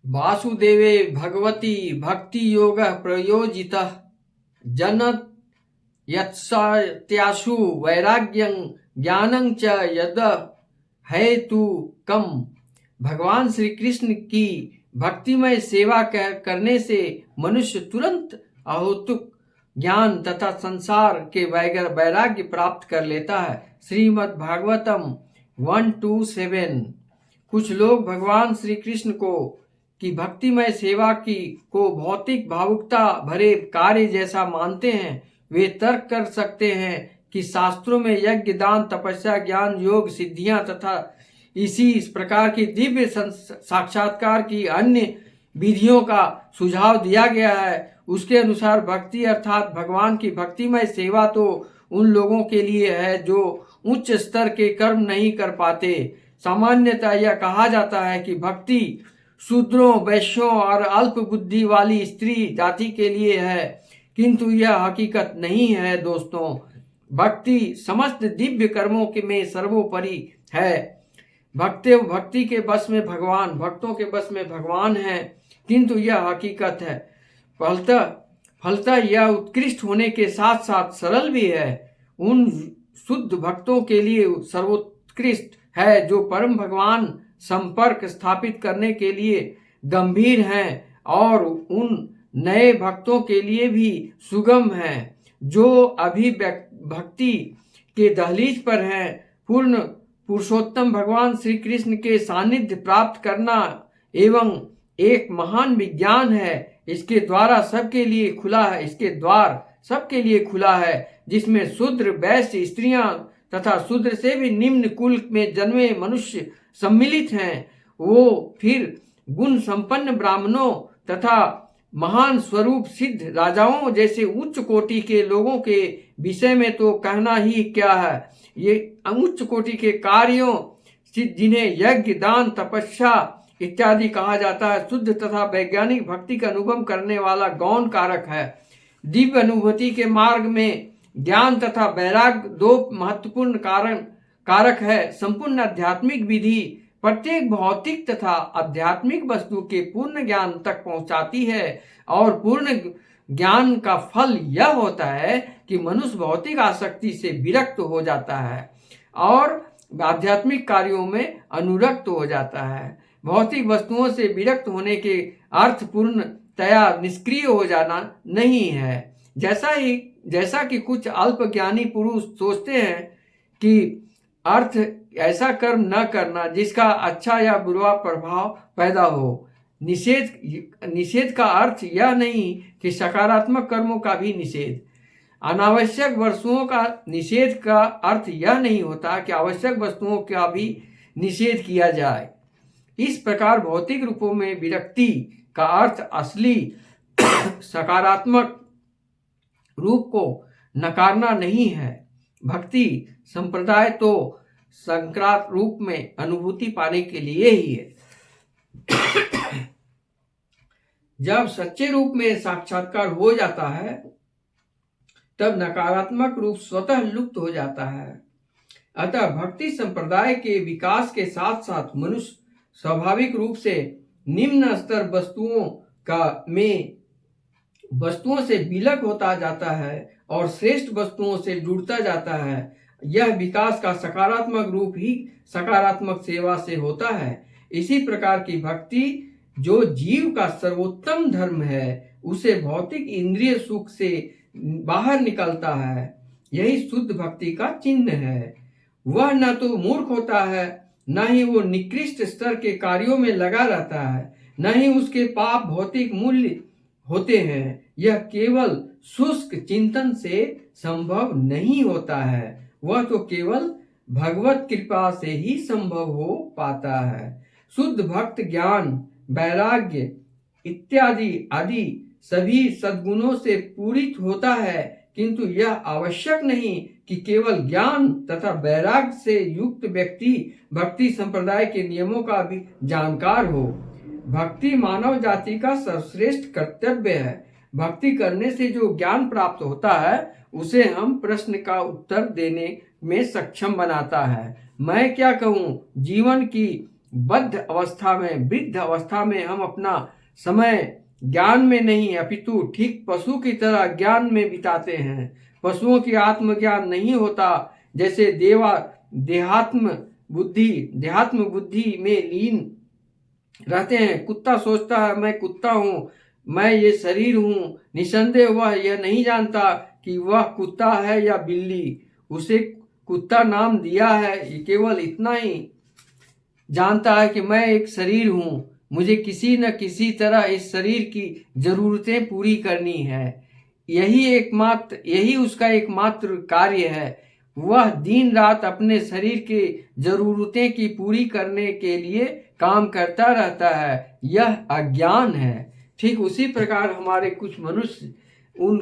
वासुदेवे भगवती भक्ति योग प्रयोजितः जन यत्सत्याशु वैराग्यं ज्ञानं च यद हेतु कम। भगवान श्री कृष्ण की भक्तिमय सेवा करने से मनुष्य तुरंत अहेतुक ज्ञान तथा संसार के वैराग्य प्राप्त कर लेता है। श्रीमद् भागवतम 127। कुछ लोग भगवान श्री कृष्ण को की भक्तिमय सेवा को भौतिक भावुकता भरे कार्य जैसा मानते हैं। वे तर्क कर सकते हैं कि शास्त्रों में यज्ञ, दान, तपस्या, ज्ञान, योग, सिद्धियां तथा इस प्रकार की दिव्य साक्षात्कार की अन्य विधियों का सुझाव दिया गया है। उसके अनुसार भक्ति अर्थात भगवान की भक्तिमय सेवा तो उन लोगों के लिए है जो उच्च स्तर के कर्म नहीं कर पाते। सामान्यतः यह कहा जाता है कि भक्ति शूद्रों, वैश्यों और अल्प बुद्धि वाली स्त्री जाति के लिए है, किंतु यह हकीकत नहीं है दोस्तों। भक्ति समस्त दिव्य कर्मों में सर्वोपरि है। भक्ति के बस में भगवान, भक्तों के बस में भगवान है, किंतु यह हकीकत है। फलतः यह उत्कृष्ट होने के साथ साथ सरल भी है। उन शुद्ध भक्तों के लिए सर्वोत्कृष्ट है जो परम भगवान संपर्क स्थापित करने के लिए गंभीर हैं, और उन नए भक्तों के लिए भी सुगम है जो अभी भक्ति के दहलीज पर हैं। पूर्ण पुरुषोत्तम भगवान श्री कृष्ण के सानिध्य प्राप्त करना एवं एक महान विज्ञान है। इसके द्वारा सबके लिए खुला है, इसके द्वार सबके लिए खुला है, जिसमें शूद्र, वैश्य, स्त्रियां तथा शूद्र से भी निम्न कुल में जन्मे मनुष्य सम्मिलित हैं। वो फिर गुण संपन्न ब्राह्मणों तथा महान स्वरूप सिद्ध राजाओं जैसे उच्च कोटि के लोगों के विषय में तो कहना ही क्या है। ये उच्च कोटि के कार्यों जिन्हें यज्ञ, दान, तपस्या इत्यादि कहा जाता है, शुद्ध तथा वैज्ञानिक भक्ति का अनुभव करने वाला गौण कारक है। दिव्य अनुभूति के मार्ग में ज्ञान तथा वैराग्य दो महत्वपूर्ण कारक है। संपूर्ण आध्यात्मिक विधि प्रत्येक भौतिक तथा आध्यात्मिक वस्तु के पूर्ण ज्ञान तक पहुंचाती है, और पूर्ण ज्ञान का फल यह होता है कि मनुष्य भौतिक आसक्ति से विरक्त हो जाता है और आध्यात्मिक कार्यों में अनुरक्त हो जाता है। भौतिक वस्तुओं से विरक्त होने के अर्थ पूर्णतया निष्क्रिय हो जाना नहीं है। जैसा कि कुछ अल्पज्ञानी पुरुष सोचते हैं कि अर्थ ऐसा कर्म न करना जिसका अच्छा या बुरा प्रभाव पैदा हो। निषेध का अर्थ यह नहीं कि सकारात्मक कर्मों का भी निषेध। अनावश्यक वस्तुओं का निषेध का अर्थ यह नहीं होता कि आवश्यक वस्तुओं का भी निषेध किया जाए। इस प्रकार भौतिक रूपों में विरक्ति का अर्थ असली सकारात्मक रूप को नकारना नहीं है। भक्ति संप्रदाय तो संक्रांत रूप में अनुभूति पाने के लिए ही है। जब सच्चे रूप में साक्षात्कार हो जाता है तब नकारात्मक रूप स्वतः लुप्त हो जाता है। अतः भक्ति संप्रदाय के विकास के साथ साथ मनुष्य स्वाभाविक रूप से निम्न स्तर वस्तुओं से विलग होता जाता है और श्रेष्ठ वस्तुओं से जुड़ता जाता है। यह विकास का सकारात्मक रूप ही सकारात्मक सेवा से होता है। इसी प्रकार की भक्ति जो जीव का सर्वोत्तम धर्म है, उसे भौतिक इंद्रिय सुख से बाहर निकलता है। यही शुद्ध भक्ति का चिन्ह है। वह न तो मूर्ख होता है, न ही वो निकृष्ट स्तर के कार्यों में लगा रहता है, न ही उसके पाप भौतिक मूल्य होते हैं। यह केवल शुष्क चिंतन से संभव नहीं होता है, वह तो केवल भगवत कृपा से ही संभव हो पाता है। शुद्ध भक्त ज्ञान, वैराग्य इत्यादि आदि सभी सद्गुणों से पूरित होता है, किंतु यह आवश्यक नहीं कि केवल ज्ञान तथा वैराग्य से युक्त व्यक्ति भक्ति संप्रदाय के नियमों का भी जानकार हो। भक्ति मानव जाति का सर्वश्रेष्ठ कर्तव्य है। भक्ति करने से जो ज्ञान प्राप्त होता है उसे हम प्रश्न का उत्तर देने में सक्षम बनाता है। मैं क्या कहूँ, जीवन की बद्ध अवस्था में, वृद्ध अवस्था में हम अपना समय ज्ञान में नहीं अपितु ठीक पशु की तरह ज्ञान में बिताते हैं। पशुओं की आत्मज्ञान नहीं होता, जैसे देहात्म बुद्धि में लीन रहते हैं। कुत्ता सोचता है मैं कुत्ता हूँ, मैं ये शरीर हूँ। निसंदेह वह यह नहीं जानता कि वह कुत्ता है या बिल्ली। उसे कुत्ता नाम दिया है, ये केवल इतना ही जानता है कि मैं एक शरीर हूँ, मुझे किसी न किसी तरह इस शरीर की जरूरतें पूरी करनी है। यही उसका एकमात्र कार्य है। वह दिन रात अपने शरीर के जरूरतें की पूरी करने के लिए काम करता रहता है। यह अज्ञान है। ठीक उसी प्रकार हमारे कुछ मनुष्य उन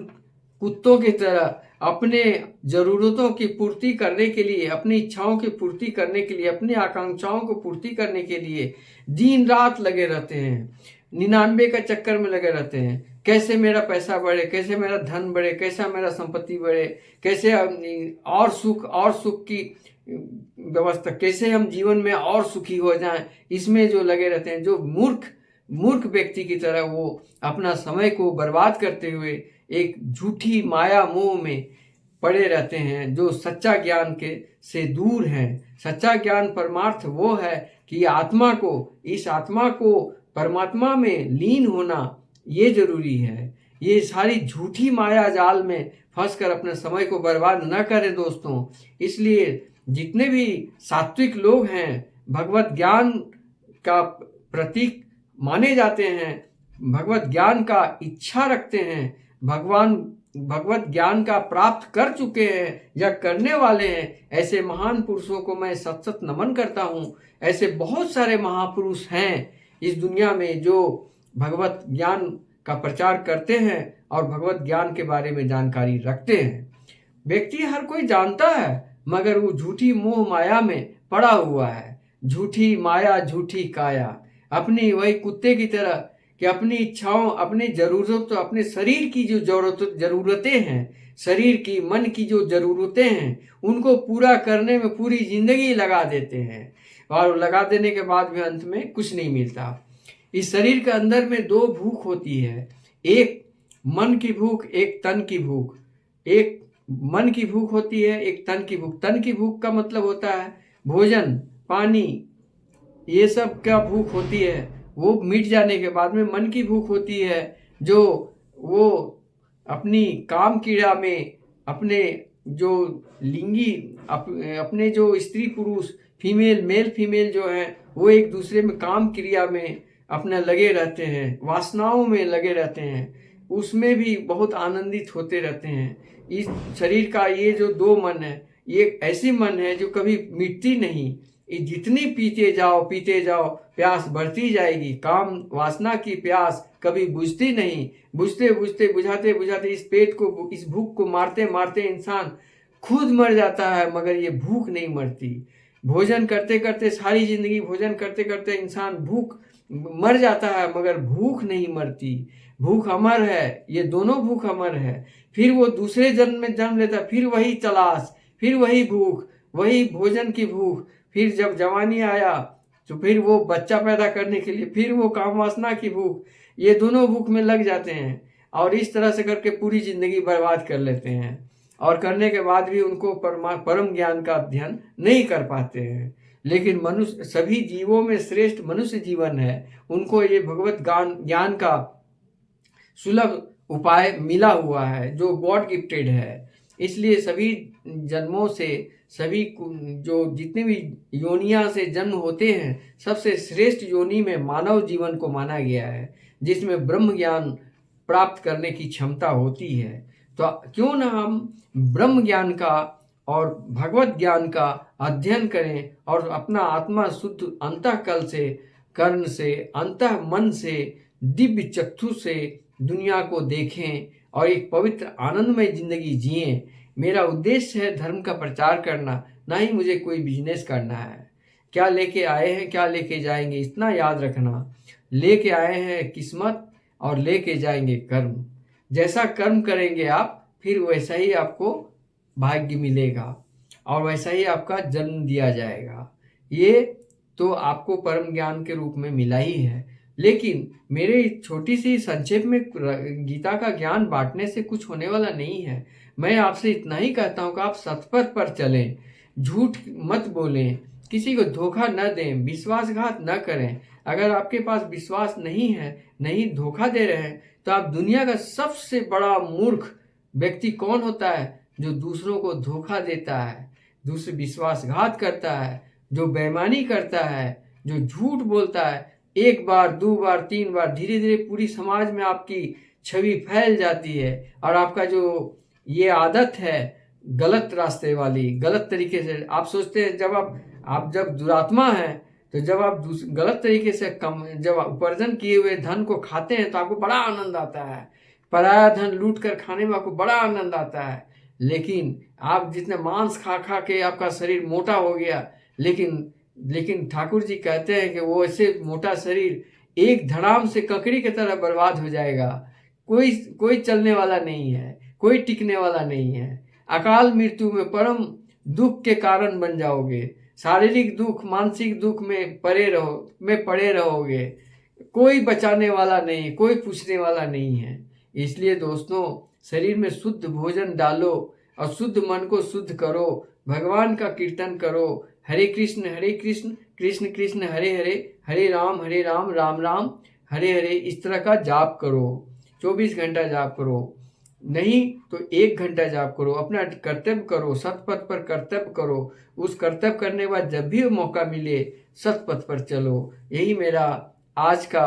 कुत्तों की तरह अपने जरूरतों की पूर्ति करने के लिए, अपनी इच्छाओं की पूर्ति करने के लिए, अपनी आकांक्षाओं को पूर्ति करने के लिए दिन रात लगे रहते हैं। 99 का चक्कर में लगे रहते हैं। कैसे मेरा पैसा बढ़े, कैसे मेरा धन बढ़े, कैसा मेरा संपत्ति बढ़े, कैसे और सुख की व्यवस्था, कैसे हम जीवन में और सुखी हो जाएं, इसमें जो लगे रहते हैं। जो मूर्ख व्यक्ति की तरह वो अपना समय को बर्बाद करते हुए एक झूठी माया मोह में पड़े रहते हैं, जो सच्चा ज्ञान से दूर हैं। सच्चा ज्ञान परमार्थ वो है कि इस आत्मा को परमात्मा में लीन होना ये जरूरी है। ये सारी झूठी माया जाल में फंसकर अपने समय को बर्बाद न करें दोस्तों। इसलिए जितने भी सात्विक लोग हैं, भगवत ज्ञान का प्रतीक माने जाते हैं, भगवत ज्ञान का इच्छा रखते हैं, भगवत ज्ञान का प्राप्त कर चुके हैं या करने वाले हैं, ऐसे महान पुरुषों को मैं सत सत नमन करता हूँ। ऐसे बहुत सारे महापुरुष हैं इस दुनिया में जो भगवत ज्ञान का प्रचार करते हैं और भगवत ज्ञान के बारे में जानकारी रखते हैं। व्यक्ति हर कोई जानता है, मगर वो झूठी मोह माया में पड़ा हुआ है। झूठी माया झूठी काया, अपनी वही कुत्ते की तरह कि अपनी इच्छाओं, अपनी जरूरतों, अपने शरीर की जो जरूरतें हैं, शरीर की, मन की जो जरूरतें हैं, उनको पूरा करने में पूरी जिंदगी लगा देते हैं और लगा देने के बाद भी अंत में कुछ नहीं मिलता। इस शरीर के अंदर में दो भूख होती है, एक मन की भूख, एक तन की भूख। एक मन की भूख होती है, एक तन की भूख। तन की भूख का मतलब होता है भोजन, पानी, ये सब क्या भूख होती है। वो मिट जाने के बाद में मन की भूख होती है, जो वो अपनी काम क्रीड़ा में अपने जो लिंगी अपने जो स्त्री पुरुष मेल फीमेल जो हैं, वो एक दूसरे में काम क्रिया में अपना लगे रहते हैं, वासनाओं में लगे रहते हैं, उसमें भी बहुत आनंदित होते रहते हैं। इस शरीर का ये जो दो मन है, ये ऐसी मन है जो कभी मिटती नहीं। जितनी पीते जाओ प्यास बढ़ती जाएगी। काम वासना की प्यास कभी बुझती नहीं। बुझाते इस पेट को, इस भूख को मारते मारते इंसान खुद मर जाता है, मगर ये भूख नहीं मरती। भोजन करते करते, सारी जिंदगी भोजन करते करते इंसान भूख मर जाता है, मगर भूख नहीं मरती। भूख अमर है, ये दोनों भूख अमर है। फिर वो दूसरे जन्म में जन्म लेता, फिर वही तलाश, फिर वही भूख, वही भोजन की भूख। फिर जब जवानी आया तो फिर वो बच्चा पैदा करने के लिए फिर वो काम वासना की भूख। ये दोनों भूख में लग जाते हैं और इस तरह से करके पूरी जिंदगी बर्बाद कर लेते हैं, और करने के बाद भी उनको परम ज्ञान का अध्ययन नहीं कर पाते हैं। लेकिन मनुष्य, सभी जीवों में श्रेष्ठ मनुष्य जीवन है, उनको ये भगवत ज्ञान का सुलभ उपाय मिला हुआ है, जो गॉड गिफ्टेड है। इसलिए सभी जन्मों से, सभी जो जितने भी योनियां से जन्म होते हैं, सबसे श्रेष्ठ योनि में मानव जीवन को माना गया है, जिसमें ब्रह्म ज्ञान प्राप्त करने की क्षमता होती है। तो क्यों न हम ब्रह्म ज्ञान का और भगवत ज्ञान का अध्ययन करें और अपना आत्मा शुद्ध अंतःकल से, कर्ण से, अंतः मन से, दिव्य चक्षु से दुनिया को देखें और एक पवित्र आनंदमय जिंदगी जिएं। मेरा उद्देश्य है धर्म का प्रचार करना, ना ही मुझे कोई बिजनेस करना है। क्या लेके आए हैं, क्या लेके जाएंगे, इतना याद रखना। लेके आए हैं किस्मत और लेके जाएंगे कर्म। जैसा कर्म करेंगे आप, फिर वैसा ही आपको भाग्य मिलेगा और वैसा ही आपका जन्म दिया जाएगा। ये तो आपको परम ज्ञान के रूप में मिला ही है। लेकिन मेरे छोटी सी संक्षेप में गीता का ज्ञान बांटने से कुछ होने वाला नहीं है। मैं आपसे इतना ही कहता हूँ कि आप सत्पथ पर चलें, झूठ मत बोलें, किसी को धोखा न दें, विश्वासघात न करें। अगर आपके पास विश्वास नहीं है, नहीं धोखा दे रहे हैं, तो आप दुनिया का सबसे बड़ा मूर्ख व्यक्ति कौन होता है? जो दूसरों को धोखा देता है, दूसरे विश्वासघात करता है, जो बेईमानी करता है, जो झूठ बोलता है। एक बार, दो बार, तीन बार, धीरे धीरे पूरी समाज में आपकी छवि फैल जाती है और आपका जो ये आदत है गलत रास्ते वाली, गलत तरीके से आप सोचते हैं, जब आप जब दुरात्मा हैं, तो जब आप गलत तरीके से जब उपार्जन किए हुए धन को खाते हैं तो आपको बड़ा आनंद आता है। पराया धन लूट कर खाने में आपको बड़ा आनंद आता है। लेकिन आप जितने मांस खा खा के आपका शरीर मोटा हो गया, लेकिन ठाकुर जी कहते हैं कि वो ऐसे मोटा शरीर एक धड़ाम से ककड़ी की तरह बर्बाद हो जाएगा। कोई चलने वाला नहीं है, कोई टिकने वाला नहीं है। अकाल मृत्यु में परम दुख के कारण बन जाओगे। शारीरिक दुख, मानसिक दुख में पड़े रहोगे। कोई बचाने वाला नहीं, कोई पूछने वाला नहीं है। इसलिए दोस्तों, शरीर में शुद्ध भोजन डालो और शुद्ध मन को शुद्ध करो, भगवान का कीर्तन करो। हरे कृष्ण कृष्ण कृष्ण हरे हरे, हरे राम राम राम हरे हरे, इस तरह का जाप करो। 24 घंटा जाप करो, नहीं तो 1 घंटा जाप करो। अपना कर्तव्य करो, सतपथ पर कर्तव्य करो। उस कर्तव्य करने के बाद जब भी मौका मिले सतपथ पर चलो। यही मेरा आज का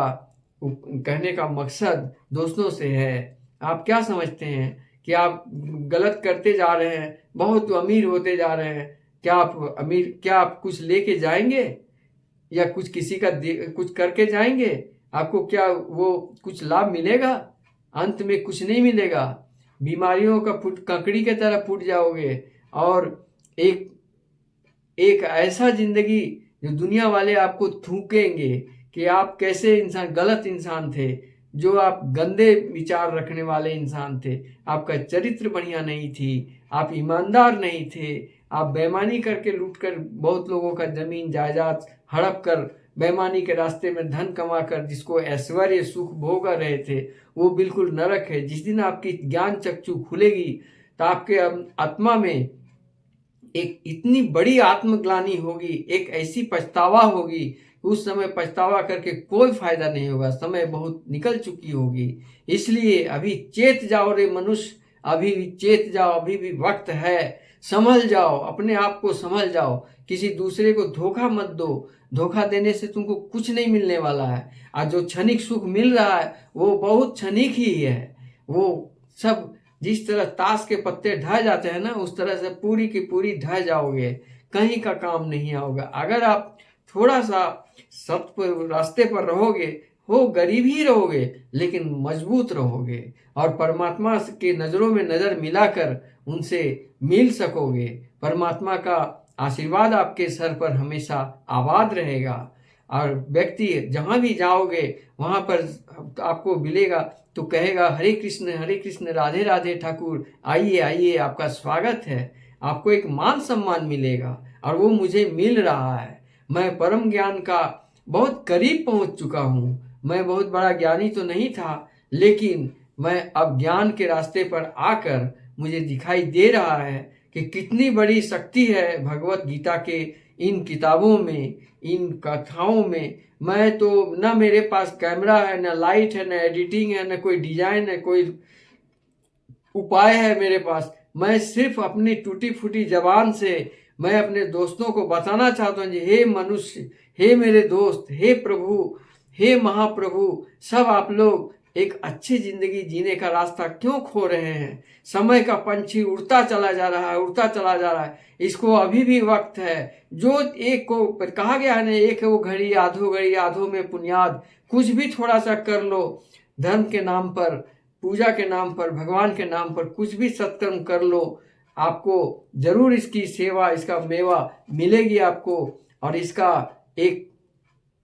कहने का मकसद दोस्तों से है। आप क्या समझते हैं कि आप गलत करते जा रहे हैं, बहुत अमीर होते जा रहे हैं? क्या आप कुछ लेके जाएंगे या कुछ किसी का कुछ करके जाएंगे? आपको क्या वो कुछ लाभ मिलेगा? अंत में कुछ नहीं मिलेगा। बीमारियों का ककड़ी की तरह फूट जाओगे और एक ऐसा जिंदगी जो दुनिया वाले आपको थूकेंगे कि आप कैसे गलत इंसान थे, जो आप गंदे विचार रखने वाले इंसान थे, आपका चरित्र बढ़िया नहीं थी, आप ईमानदार नहीं थे, आप बेईमानी करके लूट कर बहुत लोगों का जमीन जायदाद हड़प कर बेईमानी के रास्ते में धन कमाकर जिसको ऐश्वर्य सुख भोग रहे थे, वो बिल्कुल नरक है। जिस दिन आपकी ज्ञान चक्षु खुलेगी तो आपके आत्मा में एक इतनी बड़ी आत्मग्लानि होगी, एक ऐसी पछतावा होगी, उस समय पछतावा करके कोई फायदा नहीं होगा। समय बहुत निकल चुकी होगी। इसलिए अभी चेत जाओ रे मनुष्य, अभी भी चेत जाओ, अभी भी वक्त है। संभल जाओ, अपने आप को संभल जाओ। किसी दूसरे को धोखा मत दो। धोखा देने से तुमको कुछ नहीं मिलने वाला है। आज जो क्षणिक सुख मिल रहा है वो बहुत क्षणिक ही है। वो सब जिस तरह ताश के पत्ते ढह जाते हैं ना, उस तरह से पूरी की पूरी ढह जाओगे, कहीं का काम नहीं आओगे। अगर आप थोड़ा सा सत्य रास्ते पर रहोगे, हो गरीब ही रहोगे लेकिन मजबूत रहोगे और परमात्मा के नज़रों में नज़र मिलाकर उनसे मिल सकोगे। परमात्मा का आशीर्वाद आपके सर पर हमेशा आबाद रहेगा और व्यक्ति जहाँ भी जाओगे वहाँ पर आपको मिलेगा तो कहेगा हरे कृष्ण राधे राधे ठाकुर, आइए आइए, आपका स्वागत है। आपको एक मान सम्मान मिलेगा और वो मुझे मिल रहा है। मैं परम ज्ञान का बहुत करीब पहुंच चुका हूँ। मैं बहुत बड़ा ज्ञानी तो नहीं था, लेकिन मैं अब ज्ञान के रास्ते पर आकर मुझे दिखाई दे रहा है कि कितनी बड़ी शक्ति है भगवत गीता के इन किताबों में, इन कथाओं में। मैं तो न मेरे पास कैमरा है, न लाइट है, न एडिटिंग है, न कोई डिजाइन है, कोई उपाय है मेरे पास। मैं सिर्फ अपनी टूटी फूटी जबान से मैं अपने दोस्तों को बताना चाहता हूँ, हे मनुष्य, हे मेरे दोस्त, हे प्रभु, हे महाप्रभु, सब आप लोग एक अच्छी जिंदगी जीने का रास्ता क्यों खो रहे हैं? समय का पंछी उड़ता चला जा रहा है, उड़ता चला जा रहा है। इसको अभी भी वक्त है। जो एक को कहा गया है ना, एक वो घड़ी आधो में पुण्याद। कुछ भी थोड़ा सा कर लो, धर्म के नाम पर, पूजा के नाम पर, भगवान के नाम पर कुछ भी सत्कर्म कर लो, आपको जरूर इसकी सेवा, इसका मेवा मिलेगी आपको। और इसका एक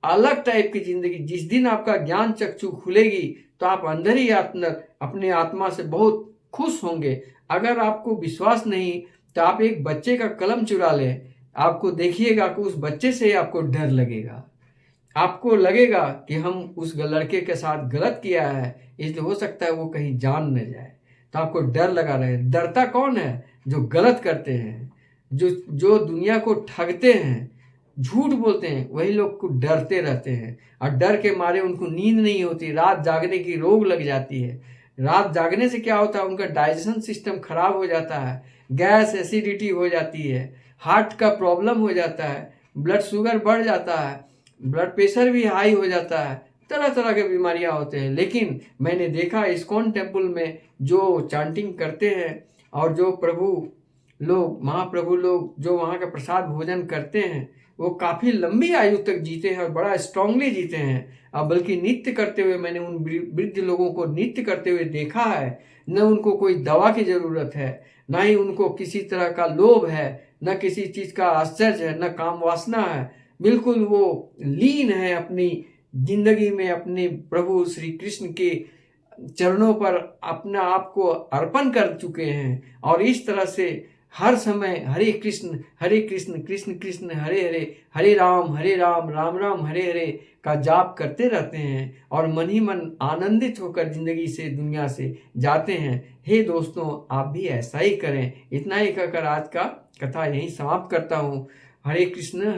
अलग टाइप की जिंदगी, जिस दिन आपका ज्ञान चक्षु खुलेगी तो आप अंदर ही अपने आत्मा से बहुत खुश होंगे। अगर आपको विश्वास नहीं तो आप एक बच्चे का कलम चुरा लें, आपको देखिएगा कि उस बच्चे से ही आपको डर लगेगा। आपको लगेगा कि हम उस लड़के के साथ गलत किया है, इसलिए हो सकता है वो कहीं जान न जाए, तो आपको डर लगा रहे। डरता कौन है? जो गलत करते हैं, जो दुनिया को ठगते हैं, झूठ बोलते हैं, वही लोग को डरते रहते हैं और डर के मारे उनको नींद नहीं होती, रात जागने की रोग लग जाती है। रात जागने से क्या होता है? उनका डाइजेशन सिस्टम खराब हो जाता है, गैस एसिडिटी हो जाती है, हार्ट का प्रॉब्लम हो जाता है, ब्लड शुगर बढ़ जाता है, ब्लड प्रेशर भी हाई हो जाता है, तरह तरह के बीमारियां होते हैं। लेकिन मैंने देखा इस्कॉन टेम्पल में जो चांटिंग करते हैं और जो महाप्रभु लोग जो वहाँ का प्रसाद भोजन करते हैं, वो काफ़ी लंबी आयु तक जीते हैं और बड़ा स्ट्रांगली जीते हैं। और बल्कि नृत्य करते हुए मैंने उन वृद्ध लोगों को नृत्य करते हुए देखा है। न उनको कोई दवा की ज़रूरत है, ना ही उनको किसी तरह का लोभ है, न किसी चीज़ का आश्चर्य है, न काम वासना है। बिल्कुल वो लीन है अपनी जिंदगी में, अपने प्रभु श्री कृष्ण के चरणों पर अपना आप को अर्पण कर चुके हैं और इस तरह से हर समय हरे कृष्ण कृष्ण कृष्ण हरे हरे, हरे राम राम राम हरे हरे का जाप करते रहते हैं और मन ही मन आनंदित होकर जिंदगी से दुनिया से जाते हैं। हे दोस्तों, आप भी ऐसा ही करें। इतना ही कहकर आज का कथा यहीं समाप्त करता हूँ। हरे कृष्ण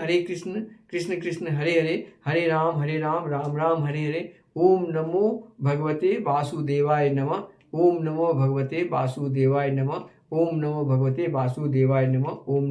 कृष्ण कृष्ण हरे राम राम राम हरे हरे। ओम नमो भगवते वासुदेवाय नमः। ओम नमो भगवते वासुदेवाय नमः। ओम नमो भगवते वासुदेवाय नमः। ओम